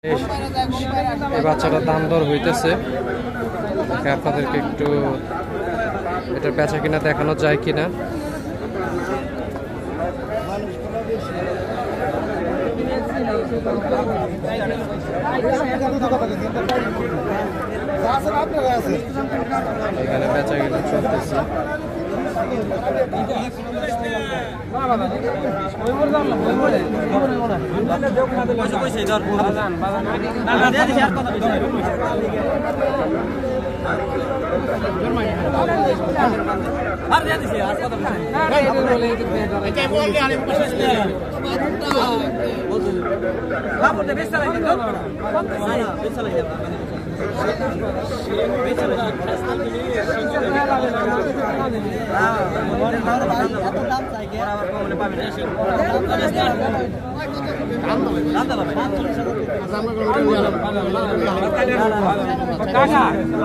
এই বাচ্চাটার দাম দর হইতেছে, আপনাদেরকে একটু এটার বেচা কিনা দেখানো যায় কিনা। এখানে বেচা কিনা চলতেছে।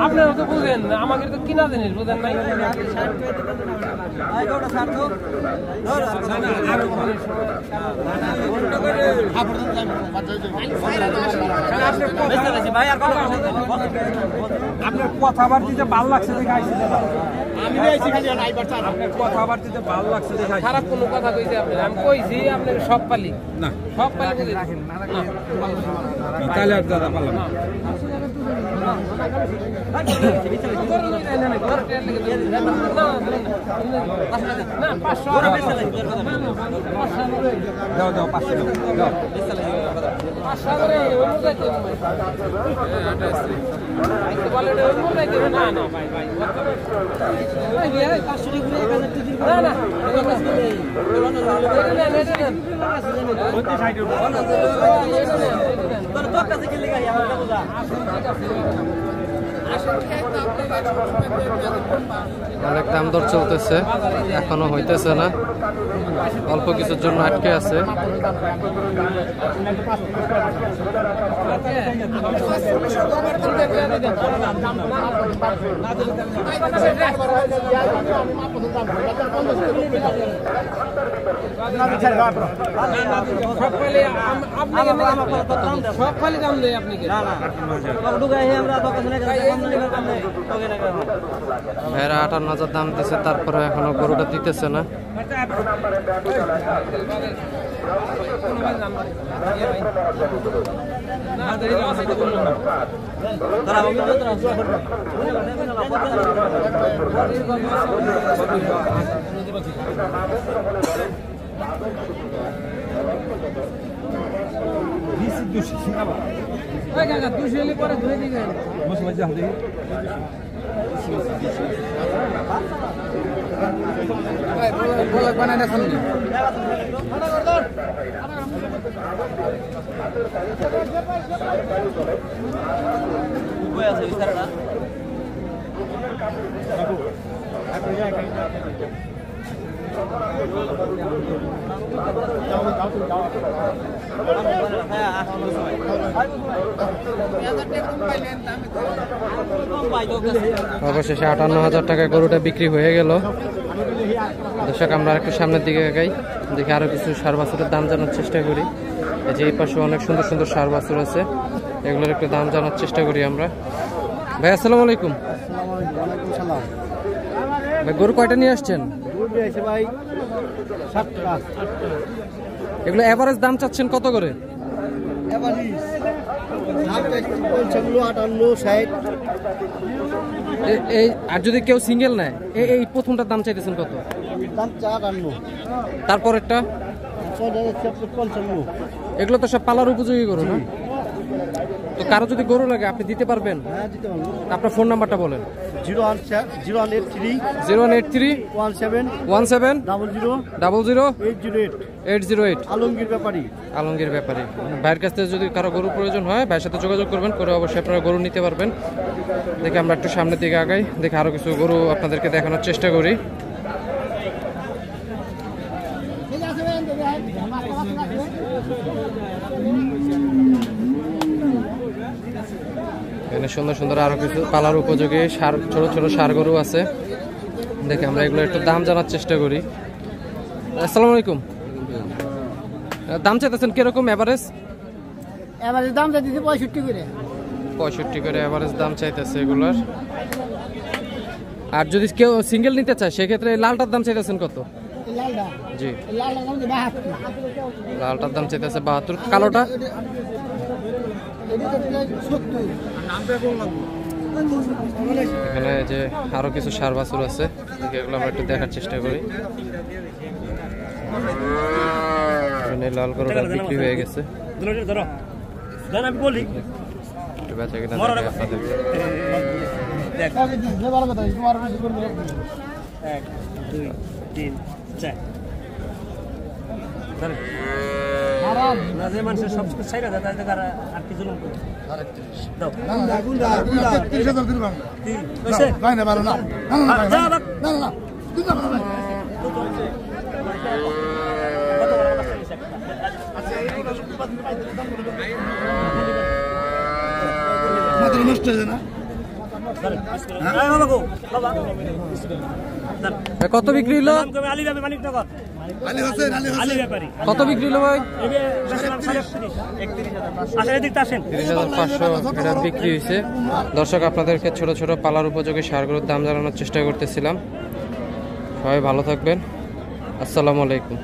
আপনারা তো বুঝেন, আমাকে তো কিনা জিনিস বুঝেন নাই। আপনার কথাবার্তিতে ভাল লাগছে দেখে আইসি। আপনার কথাবার্তিতে ভাল লাগছে দেখে খারাপ কোনো কথা কইছে আপনি? আমি কইছি আপনাকে সব পালি না, সব পালি রাখেন তাহলে আর দাদা পারলাম না। অনেক দাম দর চলতেছে, এখনো হইতেছে না, অল্প কিছুর জন্য আটকে আছে। ভাইরা 58,000 দাম দিচ্ছে, তারপরে এখনো গরুটা দিতেছে না। অবশেষে 58,000 টাকায় গরুটা বিক্রি হয়ে গেল। দর্শক, আমরা একটু সামনের দিকে আগাই, দেখি আরো কিছু ষাঁড় বাছুরের দাম জানার চেষ্টা করি। এই যে এই পাশে অনেক সুন্দর সুন্দর ষাঁড় বাছুর আছে, এগুলোর একটু দাম জানার চেষ্টা করি আমরা। ভাই আসসালামু আলাইকুম। ভাই গরু কয়টা নিয়ে আসছেন? এগুলো এভারেজ দাম চাচ্ছেন কত করে? আর যদি কেউ সিঙ্গেল নেয়, এই প্রথমটার দাম চাইতেছেন কত? তারপরেরটা? এগুলো তো সব পালার উপযোগী গরু না? তো কারো যদি গরু লাগে আপনি দিতে পারবেন? আপনার ফোন নাম্বারটা বলেন। 0183 17 000808। আলমগীর ব্যাপারী ভাইয়ের কাছ থেকে যদি কারো গরু প্রয়োজন হয় ভাইয়ের সাথে যোগাযোগ করবেন, করে অবশ্যই আপনারা গরু নিতে পারবেন। দেখে আমরা একটু সামনের দিকে আগাই, দেখে আরো কিছু গরু আপনাদেরকে দেখানোর চেষ্টা করি। এখানে সুন্দর সুন্দর আরো কিছু পালার উপযোগী ষাঁড়, ছোট ছোট ষাঁড় গরু আছে। দেখে আমরা এগুলো একটু দাম জানার চেষ্টা করি। আসসালামু আলাইকুম। দাম চাইতেছেন কিরকম এভারেজ? এবারে দাম চাইতেছি 65 করে। 65 করে এভারেজ দাম চাইতেছে এগুলার। আর যদি কেউ সিঙ্গেল নিতে চায় সেক্ষেত্রে এই লালটার দাম চাইতেছেন কত? এই লালটা, জি, এই লালটার দাম 72। লালটার দাম চাইতেছে 72। কালোটা এটা তো 70। এখানে যে আরো কিছু সার বাছুর আছে, দেখি এগুলো আমরা একটু দেখার চেষ্টা করি। এখানে লাল গরুটা বিক্রি হয়ে গেছে, আমি বলি একটু বেচা কিনা দেখি আপনাদের। ভালো কথা, তোমার বেশি করবে। 1 2 3 4 হারাম না যে মানুষের সব কিছু চাই না তাদের আর আর কি জুলুম করে দাও গুন্ডা 30,000 দিন বাংলা। কি কইছে ভাই না পারো না, না না না না না দিনা না ভাই। মাত্র নষ্ট হয়ে যায় না। কত বিক্রি হলো? আলী যাবে মানিকনগর আলী হোসেন, আলী ব্যাপারী কত বিক্রি হলো ভাই? 30,500 এটা বিক্রি হয়েছে। দর্শক, আপনাদেরকে ছোট ছোট পালার উপযোগী সারগুলোর দাম জানানোর চেষ্টা করতেছিলাম। সবাই ভালো থাকবেন। আসসালামু আলাইকুম।